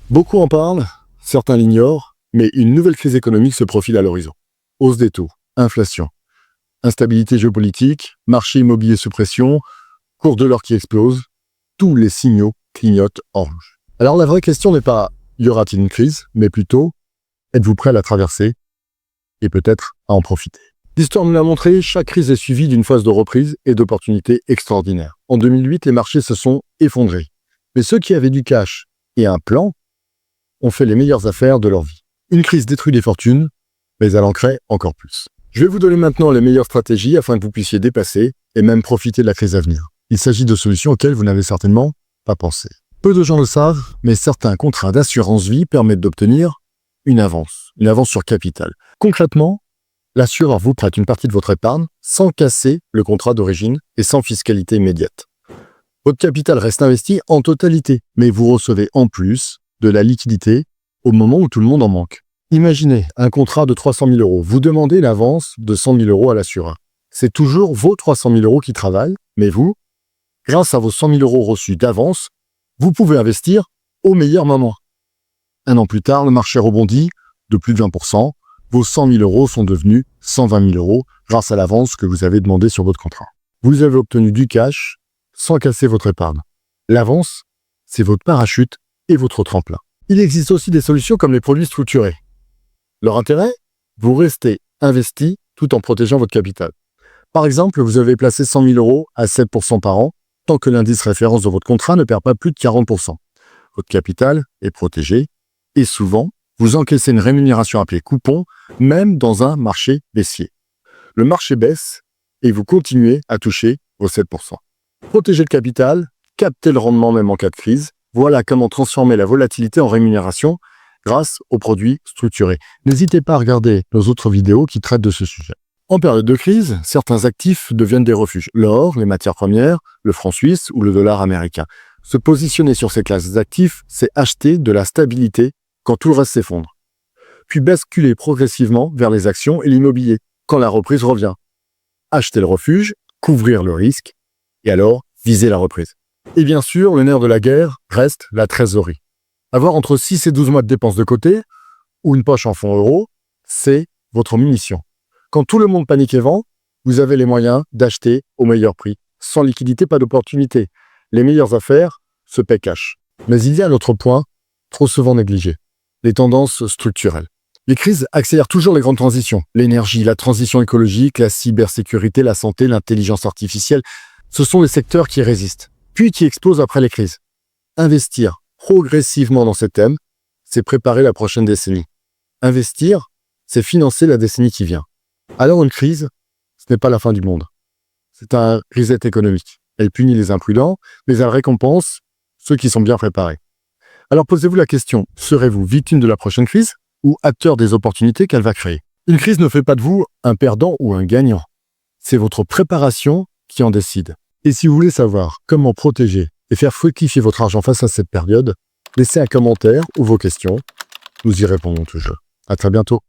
Beaucoup en parlent, certains l'ignorent, mais une nouvelle crise économique se profile à l'horizon. Hausse des taux, inflation, instabilité géopolitique, marché immobilier sous pression, cours de l'or qui explose, tous les signaux clignotent en rouge. Alors la vraie question n'est pas « y aura-t-il une crise ?», mais plutôt « êtes-vous prêt à la traverser et peut-être à en profiter ?» L'histoire nous l'a montré, chaque crise est suivie d'une phase de reprise et d'opportunités extraordinaires. En 2008, les marchés se sont effondrés. Mais ceux qui avaient du cash et un plan ont fait les meilleures affaires de leur vie. Une crise détruit des fortunes, mais elle en crée encore plus. Je vais vous donner maintenant les meilleures stratégies afin que vous puissiez dépasser et même profiter de la crise à venir. Il s'agit de solutions auxquelles vous n'avez certainement pas pensé. Peu de gens le savent, mais certains contrats d'assurance vie permettent d'obtenir une avance sur capital. Concrètement, l'assureur vous prête une partie de votre épargne sans casser le contrat d'origine et sans fiscalité immédiate. Votre capital reste investi en totalité, mais vous recevez en plus de la liquidité au moment où tout le monde en manque. Imaginez un contrat de 300 000 €. Vous demandez l'avance de 100 000 € à l'assureur. C'est toujours vos 300 000 € qui travaillent, mais vous, grâce à vos 100 000 € reçus d'avance, vous pouvez investir au meilleur moment. Un an plus tard, le marché rebondit de plus de 20%. Vos 100 000 € sont devenus 120 000 € grâce à l'avance que vous avez demandée sur votre contrat. Vous avez obtenu du cash sans casser votre épargne. L'avance, c'est votre parachute et votre tremplin. Il existe aussi des solutions comme les produits structurés. Leur intérêt ? Vous restez investi tout en protégeant votre capital. Par exemple, vous avez placé 100 000 € à 7% par an, tant que l'indice référence de votre contrat ne perd pas plus de 40%. Votre capital est protégé et souvent, vous encaissez une rémunération appelée coupon, même dans un marché baissier. Le marché baisse et vous continuez à toucher vos 7%. Protéger le capital, capter le rendement même en cas de crise, voilà comment transformer la volatilité en rémunération grâce aux produits structurés. N'hésitez pas à regarder nos autres vidéos qui traitent de ce sujet. En période de crise, certains actifs deviennent des refuges. L'or, les matières premières, le franc suisse ou le dollar américain. Se positionner sur ces classes d'actifs, c'est acheter de la stabilité quand tout le reste s'effondre. Puis basculer progressivement vers les actions et l'immobilier quand la reprise revient. Acheter le refuge, couvrir le risque et alors viser la reprise. Et bien sûr, le nerf de la guerre reste la trésorerie. Avoir entre 6 et 12 mois de dépenses de côté ou une poche en fonds euros, c'est votre munition. Quand tout le monde panique et vend, vous avez les moyens d'acheter au meilleur prix. Sans liquidité, pas d'opportunité. Les meilleures affaires se paient cash. Mais il y a l'autre point, trop souvent négligé. Les tendances structurelles. Les crises accélèrent toujours les grandes transitions. L'énergie, la transition écologique, la cybersécurité, la santé, l'intelligence artificielle, ce sont les secteurs qui résistent, puis qui explosent après les crises. Investir progressivement dans ces thèmes, c'est préparer la prochaine décennie. Investir, c'est financer la décennie qui vient. Alors une crise, ce n'est pas la fin du monde. C'est un reset économique. Elle punit les imprudents, mais elle récompense ceux qui sont bien préparés. Alors posez-vous la question, serez-vous victime de la prochaine crise ou acteur des opportunités qu'elle va créer? Une crise ne fait pas de vous un perdant ou un gagnant. C'est votre préparation qui en décide. Et si vous voulez savoir comment protéger et faire fructifier votre argent face à cette période, laissez un commentaire ou vos questions. Nous y répondons toujours. À très bientôt.